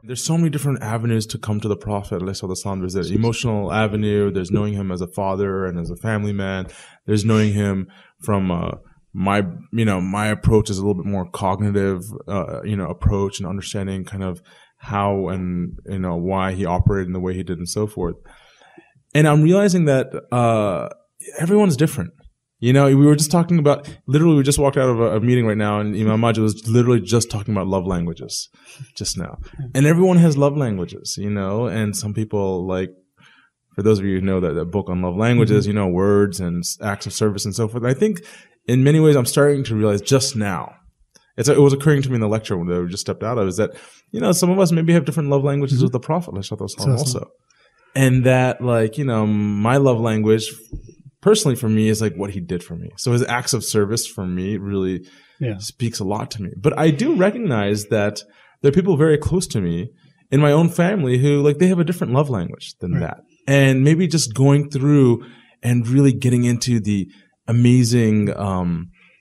There's so many different avenues to come to the Prophet. There's the emotional avenue. There's knowing him as a father and as a family man. There's knowing him from my approach is a little bit more cognitive, approach and understanding kind of how and why he operated in the way he did and so forth. And I'm realizing that everyone's different. We were just talking about, literally, we just walked out of a meeting right now, and Imam Majid was literally just talking about love languages just now. And everyone has love languages, and some people, like, for those of you who know that book on love languages, words and acts of service and so forth. I think in many ways I'm starting to realize just now, it was occurring to me in the lecture when we just stepped out of, is that, some of us maybe have different love languages with the Prophet also. And that, like, my love language personally for me is like what he did for me. So his acts of service for me really speaks a lot to me. But I do recognize that there are people very close to me in my own family who, like, they have a different love language than that. And maybe just going through and really getting into the amazing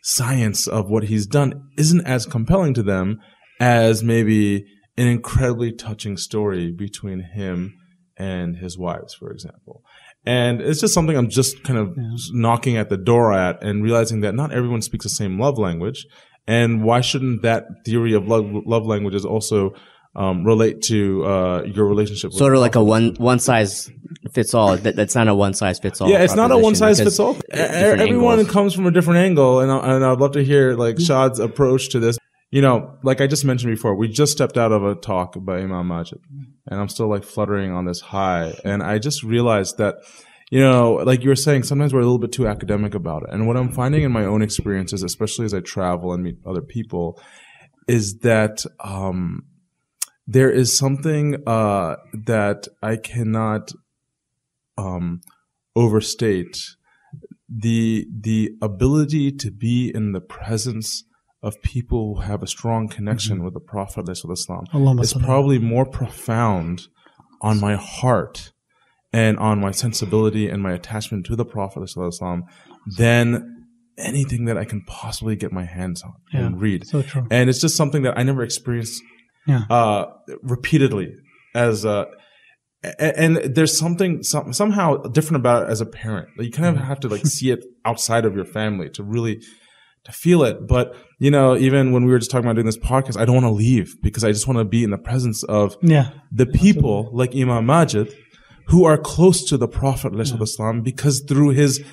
science of what he's done isn't as compelling to them as maybe an incredibly touching story between him and his wives, for example. And it's just something I'm just kind of knocking at the door at, and realizing that not everyone speaks the same love language. And why shouldn't that theory of love languages also relate to your relationship with sort of like a one size fits all? That's not a one size fits all. Yeah, it's not a one size fits all. Everyone comes from a different angle, and I'd love to hear like Shad's approach to this. Like I just mentioned before, we just stepped out of a talk by Imam Majid, and I'm still like fluttering on this high. And I just realized that, like you were saying, sometimes we're a little bit too academic about it. And what I'm finding in my own experiences, especially as I travel and meet other people, is that there is something that I cannot overstate. The ability to be in the presence of people who have a strong connection with the Prophet ﷺ is probably more profound on my heart and on my sensibility and my attachment to the Prophet ﷺ than anything that I can possibly get my hands on and read. So true. And it's just something that I never experienced repeatedly and there's something somehow different about it as a parent. You kind of have to like see it outside of your family to really to feel it. But, even when we were just talking about doing this podcast, I don't want to leave because I just want to be in the presence of the people like Imam Majid who are close to the Prophet ﷺ, because through his,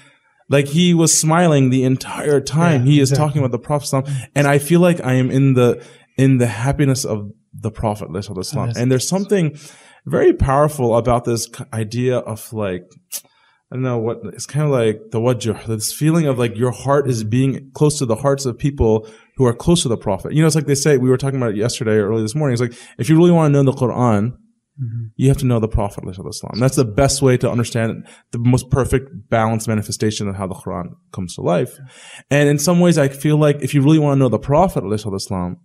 like, he was smiling the entire time he is talking about the Prophet ﷺ, and I feel like I am in the happiness of the Prophet ﷺ. And there's something very powerful about this idea of, like, I don't know what, it's kind of like the wajjuh, this feeling of like your heart is being close to the hearts of people who are close to the Prophet. It's like they say, we were talking about it yesterday or early this morning. It's like, if you really want to know the Qur'an, you have to know the Prophet ﷺ. That's the best way to understand the most perfect balanced manifestation of how the Qur'an comes to life. And in some ways, I feel like if you really want to know the Prophet ﷺ,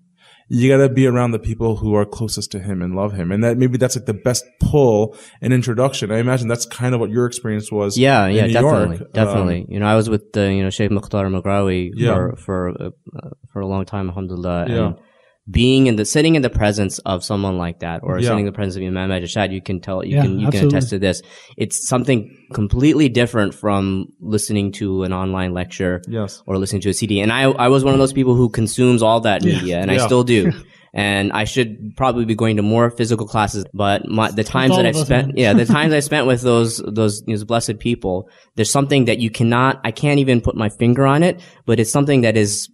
you got to be around the people who are closest to him and love him. And that maybe that's like the best pull and introduction. I imagine that's kind of what your experience was. Yeah, in New definitely. York. Definitely. I was with, Sheikh Mukhtar Maghrawi for a long time, alhamdulillah. Yeah. And sitting in the presence of someone like that, or sitting in the presence of Imam Majid, Shad, you can attest to this. It's something completely different from listening to an online lecture or listening to a CD. And I was one of those people who consumes all that media, and I still do. And I should probably be going to more physical classes, but the times I spent with those blessed people, there's something that I can't even put my finger on it, but it's something that is,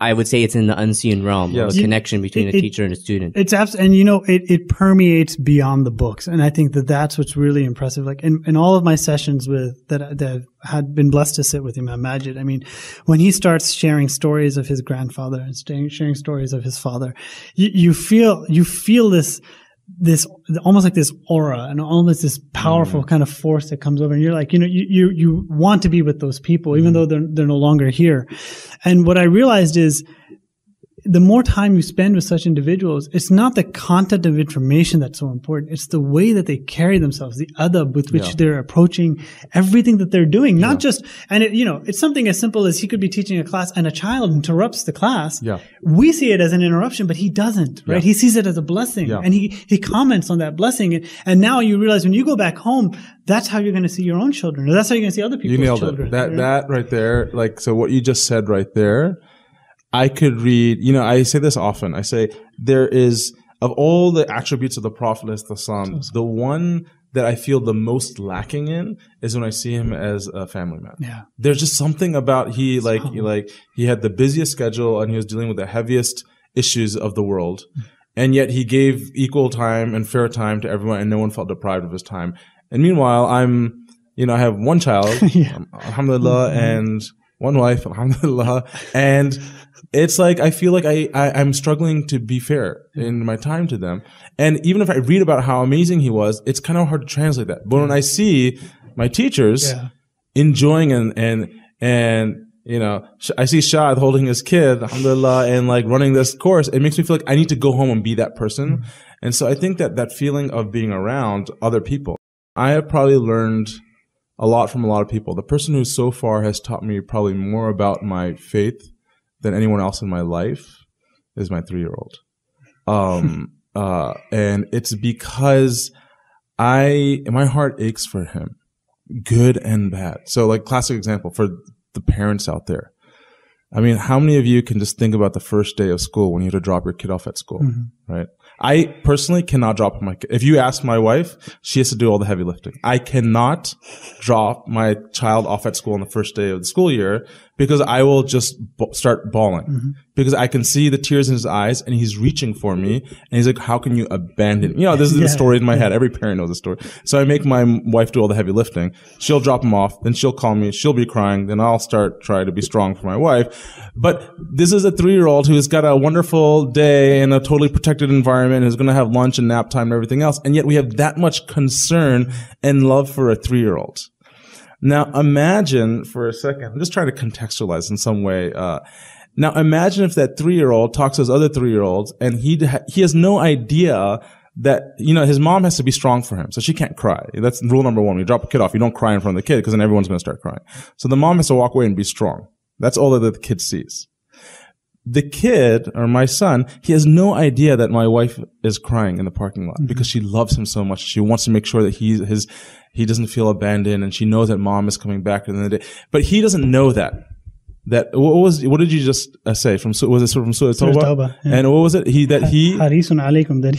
I would say it's in the unseen realm of a connection between a teacher and a student. It's absolutely, and it permeates beyond the books. And I think that's what's really impressive. Like in all of my sessions that had been blessed to sit with Imam Majid, I mean, when he starts sharing stories of his grandfather and sharing stories of his father, you feel this almost like this aura and almost this powerful kind of force that comes over, and you're like, you want to be with those people even though they're no longer here. And what I realized is the more time you spend with such individuals, it's not the content of information that's so important. It's the way that they carry themselves, the adab with which they're approaching everything that they're doing. Not just, and it's something as simple as he could be teaching a class and a child interrupts the class. Yeah. We see it as an interruption, but he doesn't, right? He sees it as a blessing and he comments on that blessing. And now you realize when you go back home, that's how you're going to see your own children, or that's how you're going to see other people's children. You nailed it. That right there, like, so what you just said right there, I could read, I say this often. I say there is, of all the attributes of the Prophet #, the one that I feel the most lacking in is when I see him as a family man. Yeah. There's just something about he had the busiest schedule and he was dealing with the heaviest issues of the world. And yet he gave equal time and fair time to everyone and no one felt deprived of his time. And meanwhile, I have one child, alhamdulillah, and one wife, alhamdulillah. And it's like, I feel like I'm struggling to be fair in my time to them. And even if I read about how amazing he was, it's kind of hard to translate that. But when I see my teachers enjoying and I see Shad holding his kid, alhamdulillah, and like running this course, it makes me feel like I need to go home and be that person. And so I think that feeling of being around other people, I have probably learned a lot from a lot of people. The person who so far has taught me probably more about my faith than anyone else in my life is my 3-year-old. And it's because my heart aches for him, good and bad. So like classic example for the parents out there. I mean, how many of you can just think about the first day of school when you have to drop your kid off at school, right? I personally cannot drop my kid. If you ask my wife, she has to do all the heavy lifting. I cannot drop my child off at school on the first day of the school year because I will just start bawling because I can see the tears in his eyes and he's reaching for me and he's like, how can you abandon me? This is the story in my head. Every parent knows the story. So I make my wife do all the heavy lifting. She'll drop him off. Then she'll call me. She'll be crying. Then I'll try to be strong for my wife. But this is a 3-year-old who's got a wonderful day in a totally protected environment and is going to have lunch and nap time and everything else. And yet we have that much concern and love for a 3-year-old. Now imagine for a second, I'm just trying to contextualize in some way. Now imagine if that 3-year-old talks to his other 3-year-olds and he has no idea that, his mom has to be strong for him. So she can't cry. That's rule number 1. When you drop a kid off, you don't cry in front of the kid because then everyone's going to start crying. So the mom has to walk away and be strong. That's all that the kid sees. The kid, or my son, he has no idea that my wife is crying in the parking lot because she loves him so much. She wants to make sure that he doesn't feel abandoned, and she knows that mom is coming back at the end of the day. But he doesn't know that. What did you just say? Was it from Surah Tawbah? Yeah. And what was it? Harisun alaykum, that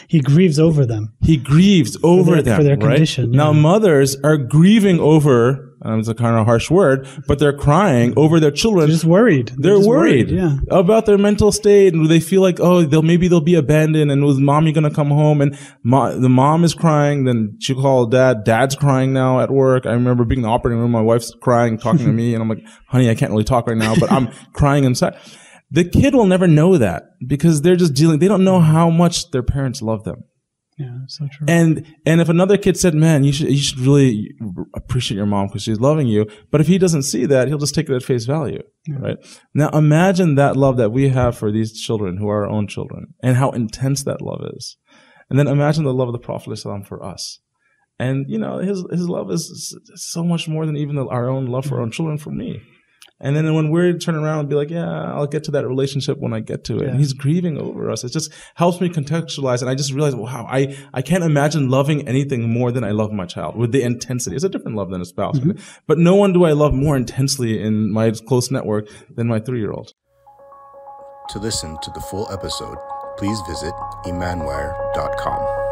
he grieves over them. He grieves over them, for their right? condition. Now mothers are grieving over, it's a kind of harsh word, but they're crying over their children. They're just worried. They're worried about their mental state, and they feel like, they'll be abandoned, and was mommy gonna come home? And the mom is crying, then she'll call dad. Dad's crying now at work. I remember being in the operating room, my wife's crying, talking to me, and I'm like, honey, I can't really talk right now, but I'm crying inside. The kid will never know that because they're just they don't know how much their parents love them. Yeah, so true. And if another kid said, man, you should really appreciate your mom because she's loving you. But if he doesn't see that, he'll just take it at face value, right? Now imagine that love that we have for these children who are our own children and how intense that love is. And then imagine the love of the Prophet ﷺ for us. And, his love is so much more than even our own love for our own children for me. And then when we turn around and be like, I'll get to that relationship when I get to it. And he's grieving over us. It just helps me contextualize. And I just realized, wow, I can't imagine loving anything more than I love my child with the intensity. It's a different love than a spouse. But no one do I love more intensely in my close network than my 3-year-old. To listen to the full episode, please visit Imanwire.com.